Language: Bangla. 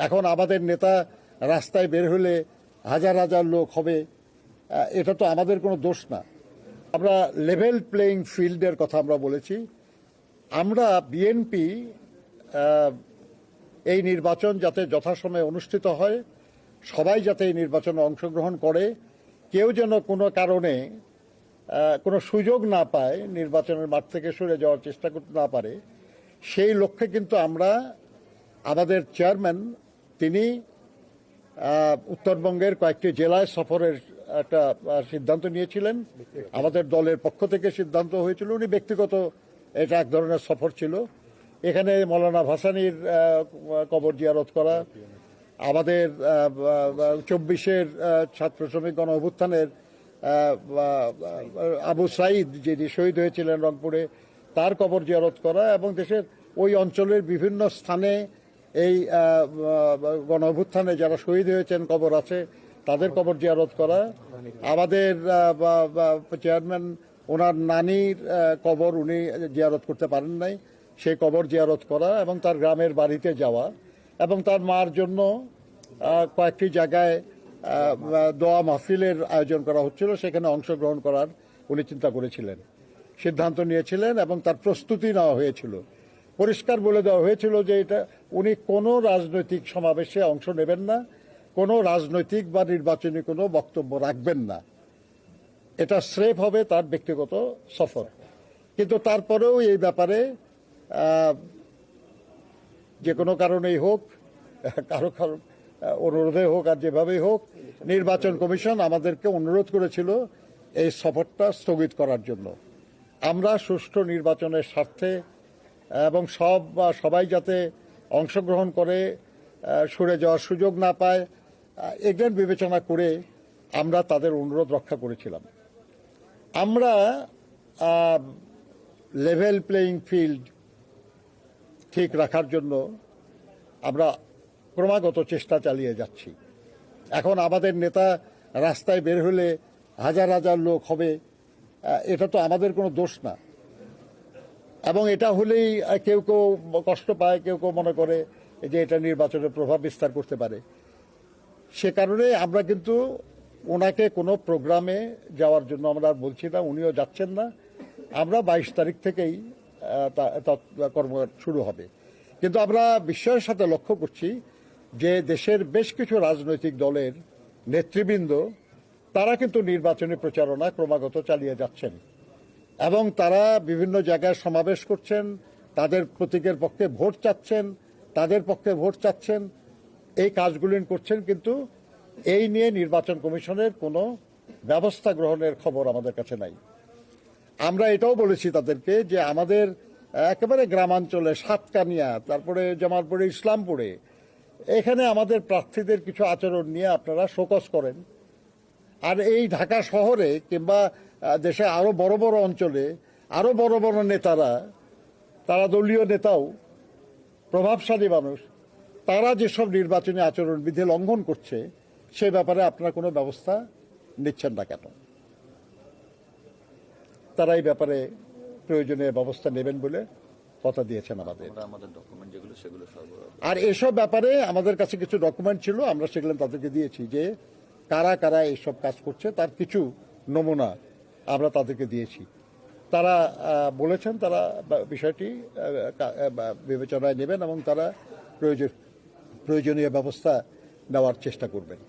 এখন আমাদের নেতা রাস্তায় বের হলে হাজার হাজার লোক হবে, এটা তো আমাদের কোনো দোষ না। আমরা লেভেল প্লেয়িং ফিল্ডের কথা আমরা বলেছি। আমরা বিএনপি এই নির্বাচন যাতে যথাসময়ে অনুষ্ঠিত হয়, সবাই যাতে এই নির্বাচনে অংশগ্রহণ করে, কেউ যেন কোনো কারণে কোনো সুযোগ না পায়, নির্বাচনের মাঠ থেকে সরে যাওয়ার চেষ্টা করতে না পারে, সেই লক্ষ্যে কিন্তু আমরা আমাদের চেয়ারম্যান তিনি উত্তরবঙ্গের কয়েকটি জেলায় সফরের একটা সিদ্ধান্ত নিয়েছিলেন। আমাদের দলের পক্ষ থেকে সিদ্ধান্ত হয়েছিল, উনি ব্যক্তিগত এটা এক ধরনের সফর ছিল। এখানে মৌলানা ভাসানীর কবর জিয়ারত করা, আমাদের 24-এর ছাত্র শ্রমিক গণ অভ্যুত্থানের আবু সাইদ যিনি শহীদ হয়েছিলেন রংপুরে, তার কবর জিয়ারত করা এবং দেশের ওই অঞ্চলের বিভিন্ন স্থানে এই গণ অভ্যুত্থানে যারা শহীদ হয়েছেন কবর আছে তাদের কবর জিয়ারত করা, আমাদের চেয়ারম্যান ওনার নানির কবর উনি জিয়ারত করতে পারেন নাই, সেই কবর জিয়ারত করা এবং তার গ্রামের বাড়িতে যাওয়া এবং তার মার জন্য কয়েকটি জায়গায় দোয়া মাহফিলের আয়োজন করা হচ্ছিল, সেখানে অংশগ্রহণ করার উনি চিন্তা করেছিলেন, সিদ্ধান্ত নিয়েছিলেন এবং তার প্রস্তুতি নেওয়া হয়েছিল। পরিষ্কার বলে দেওয়া হয়েছিল যে এটা উনি কোনো রাজনৈতিক সমাবেশে অংশ নেবেন না, কোনো রাজনৈতিক বা নির্বাচনী কোনো বক্তব্য রাখবেন না, এটা স্রেফ হবে তার ব্যক্তিগত সফর। কিন্তু তারপরেও এই ব্যাপারে যে কোনো কারণেই হোক, কারো কারো অনুরোধে হোক আর যেভাবেই হোক, নির্বাচন কমিশন আমাদেরকে অনুরোধ করেছিল এই সফরটা স্থগিত করার জন্য। আমরা সুষ্ঠু নির্বাচনের স্বার্থে এবং সবাই যাতে অংশগ্রহণ করে সরে যাওয়ার সুযোগ না পায়, এগুলো বিবেচনা করে আমরা তাদের অনুরোধ রক্ষা করেছিলাম। আমরা লেভেল প্লেয়িং ফিল্ড ঠিক রাখার জন্য আমরা ক্রমাগত চেষ্টা চালিয়ে যাচ্ছি। এখন আমাদের নেতা রাস্তায় বের হলে হাজার হাজার লোক হবে, এটা তো আমাদের কোনো দোষ না। এবং এটা হলেই কেউ কেউ কষ্ট পায়, কেউ কেউ মনে করে যে এটা নির্বাচনের প্রভাব বিস্তার করতে পারে। সে কারণে আমরা কিন্তু ওনাকে কোনো প্রোগ্রামে যাওয়ার জন্য আমরা আর বলছি না, উনিও যাচ্ছেন না। আমরা 22 তারিখ থেকেই কর্মকাণ্ড শুরু হবে। কিন্তু আমরা বিস্ময়ের সাথে লক্ষ্য করছি যে দেশের বেশ কিছু রাজনৈতিক দলের নেতৃবৃন্দ তারা কিন্তু নির্বাচনী প্রচারণা ক্রমাগত চালিয়ে যাচ্ছেন এবং তারা বিভিন্ন জায়গায় সমাবেশ করছেন, তাদের প্রতীকের পক্ষে ভোট চাচ্ছেন, তাদের পক্ষে ভোট চাচ্ছেন, এই কাজগুলি করছেন। কিন্তু এই নিয়ে নির্বাচন কমিশনের কোনো ব্যবস্থা গ্রহণের খবর আমাদের কাছে নাই। আমরা এটাও বলেছি তাদেরকে যে আমাদের একেবারে গ্রামাঞ্চলে সাতকানিয়া, তারপরে জামালপুরে, ইসলামপুরে, এখানে আমাদের প্রার্থীদের কিছু আচরণ নিয়ে আপনারা শোকজ করেন। আর এই ঢাকা শহরে কিংবা দেশে আরো বড় বড় অঞ্চলে আরো বড় বড় নেতারা, তারা দলীয় নেতাও, প্রভাবশালী মানুষ, তারা যেসব নির্বাচনী আচরণবিধি লঙ্ঘন করছে সে ব্যাপারে আপনারা কোনো ব্যবস্থা নিচ্ছেন না কেন? তারা এই ব্যাপারে প্রয়োজনীয় ব্যবস্থা নেবেন বলে কথা দিয়েছেন আমাদের। আর এসব ব্যাপারে আমাদের কাছে কিছু ডকুমেন্ট ছিল, আমরা সেগুলো তাদেরকে দিয়েছি যে কারা কারা এইসব কাজ করছে তার কিছু নমুনা আমরা তাদেরকে দিয়েছি। তারা বলেছেন তারা বিষয়টি বিবেচনায় নেবেন এবং তারা প্রয়োজনীয় ব্যবস্থা নেওয়ার চেষ্টা করবেন।